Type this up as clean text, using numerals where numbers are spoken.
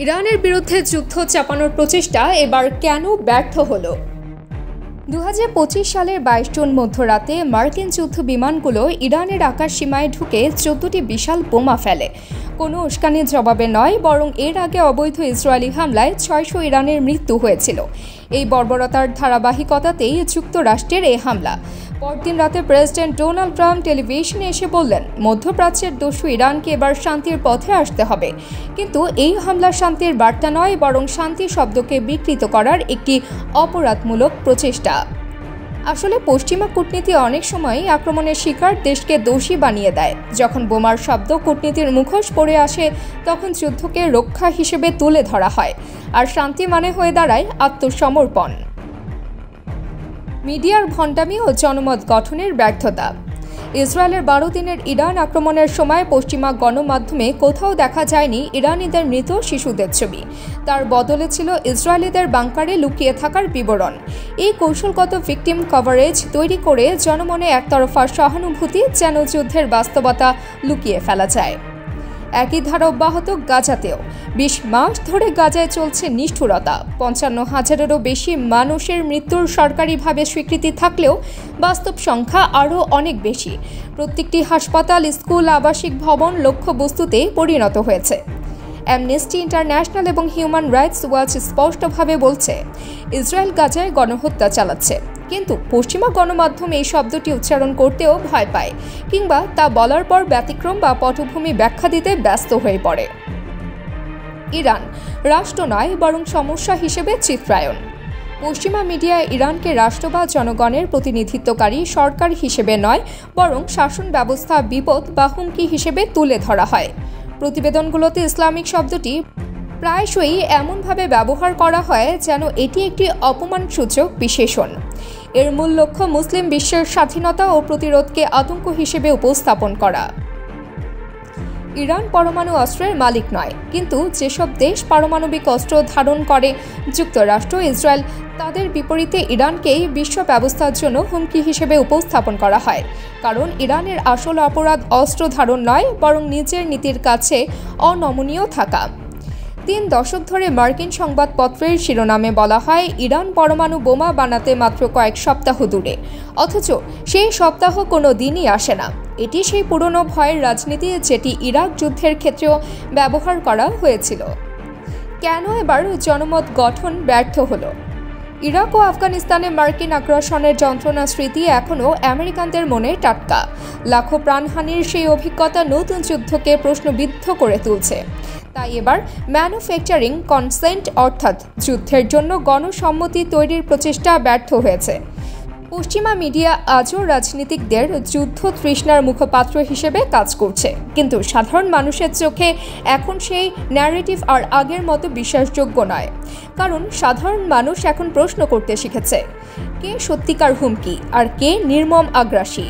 ইরানের বিরুদ্ধে যুদ্ধ চাপানোর প্রচেষ্টা এবার কেন ব্যর্থ হলো? 2025 সালের 22 জুন মধ্যরাতে মার্কিন যুদ্ধ বিমানগুলো ইরানের আকাশ সীমায় ঢুকে 14টি বিশাল বোমা ফেলে। কোনো উস্কানির জবাবে নয়, বরং এর আগে অবৈধ ইসরায়েলি হামলায় 600 ইরানের মৃত্যু হয়েছিল। এই বর্বরতার ধারাবাহিকতাতেই যুক্তরাষ্ট্রের এই হামলা। পরদিন রাতে প্রেসিডেন্ট ডোনাল্ড ট্রাম্প টেলিভিশনে এসে বললেন, মধ্যপ্রাচ্যের দস্যু ইরানকে এবার শান্তির পথে আসতে হবে। কিন্তু এই হামলা শান্তির বার্তা নয়, বরং শান্তি শব্দকে বিকৃত করার একটি অপরাধমূলক প্রচেষ্টা। আসলে পশ্চিমা কূটনীতি অনেক সময়ই আক্রমণের শিকার দেশকে দোষী বানিয়ে দেয়। যখন বোমার শব্দ কূটনীতির মুখোশ পড়ে আসে, তখন যুদ্ধকে রক্ষা হিসেবে তুলে ধরা হয়, আর শান্তি মানে হয়ে দাঁড়ায় আত্মসমর্পণ। মিডিয়ার ভণ্ডামি ও জনমত গঠনের ব্যর্থতা। ইসরায়েলের 12 দিনের ইরান আক্রমণের সময় পশ্চিমা গণমাধ্যমে কোথাও দেখা যায়নি ইরানিদের মৃত শিশুদের ছবি। তার বদলে ছিল ইসরায়েলিদের বাংকারে লুকিয়ে থাকার বিবরণ। এই কৌশলগত ভিকটিম কভারেজ তৈরি করে জনমনে একতরফা সহানুভূতি যেন যুদ্ধের বাস্তবতা লুকিয়ে ফেলা যায়। একই ধারা অব্যাহত গাজাতেও। 20 মাস ধরে গাজায় চলছে নিষ্ঠুরতা। 55,000-এরও বেশি মানুষের মৃত্যুর সরকারিভাবে স্বীকৃতি থাকলেও বাস্তব সংখ্যা আরও অনেক বেশি। প্রত্যেকটি হাসপাতাল, স্কুল, আবাসিক ভবন লক্ষ্যবস্তুতে পরিণত হয়েছে। অ্যামনেস্টি ইন্টারন্যাশনাল এবং হিউম্যান রাইটস ওয়াচ স্পষ্টভাবে বলছে, ইসরায়েল গাজায় গণহত্যা চালাচ্ছে। কিন্তু পশ্চিমা গণমাধ্যম এই শব্দটি উচ্চারণ করতেও ভয় পায়, কিংবা তা বলার পর ব্যতিক্রম বা পটভূমি ব্যাখ্যা দিতে ব্যস্ত হয়ে পড়ে। ইরান রাষ্ট্র নয়, বরং সমস্যা হিসেবে চিত্রায়ন। পশ্চিমা মিডিয়ায় ইরানকে রাষ্ট্র বা জনগণের প্রতিনিধিত্বকারী সরকার হিসেবে নয়, বরং শাসন ব্যবস্থা বিপদ বা হুমকি হিসেবে তুলে ধরা হয়। প্রতিবেদনগুলোতে ইসলামিক শব্দটি প্রায়শই এমনভাবে ব্যবহার করা হয় যেন এটি একটি অপমানসূচক বিশেষণ। এর মূল লক্ষ্য মুসলিম বিশ্বের স্বাধীনতা ও প্রতিরোধকে আতঙ্ক হিসেবে উপস্থাপন করা। ইরান পরমাণু অস্ত্রের মালিক নয়, কিন্তু যেসব দেশ পারমাণবিক অস্ত্র ধারণ করে, যুক্তরাষ্ট্র, ইসরায়েল, তাদের বিপরীতে ইরানকেই বিশ্ব ব্যবস্থার জন্য হুমকি হিসেবে উপস্থাপন করা হয়। কারণ ইরানের আসল অপরাধ অস্ত্র ধারণ নয়, বরং নিজের নীতির কাছে অনমনীয় থাকা। 3 দশক ধরে মার্কিন সংবাদপত্রের শিরোনামে বলা হয়, ইরান পরমাণু বোমা বানাতে মাত্র কয়েক সপ্তাহ দূরে, অথচ সেই সপ্তাহ কোনো দিনই আসে না। এটি সেই পুরনো ভয়ের রাজনীতি যেটি ইরাক যুদ্ধের ক্ষেত্রেও ব্যবহার করা হয়েছিল। কেন এবার জনমত গঠন ব্যর্থ হলো? ইরাক ও আফগানিস্তানে মার্কিন আগ্রাসনের যন্ত্রণা স্মৃতি এখনও আমেরিকানদের মনে টাটকা। লাখো প্রাণহানির সেই অভিজ্ঞতা নতুন যুদ্ধকে প্রশ্নবিদ্ধ করে তুলছে। তাই এবার ম্যানুফ্যাকচারিং কনসেন্ট, অর্থাৎ যুদ্ধের জন্য গণসম্মতি তৈরির প্রচেষ্টা ব্যর্থ হয়েছে। পশ্চিমা মিডিয়া আজও রাজনীতিকদের যুদ্ধ তৃষ্ণার মুখপাত্র হিসেবে কাজ করছে, কিন্তু সাধারণ মানুষের চোখে এখন সেই ন্যারেটিভ আর আগের মতো বিশ্বাসযোগ্য নয়। কারণ সাধারণ মানুষ এখন প্রশ্ন করতে শিখেছে, কে সত্যিকার হুমকি আর কে নির্মম আগ্রাসী।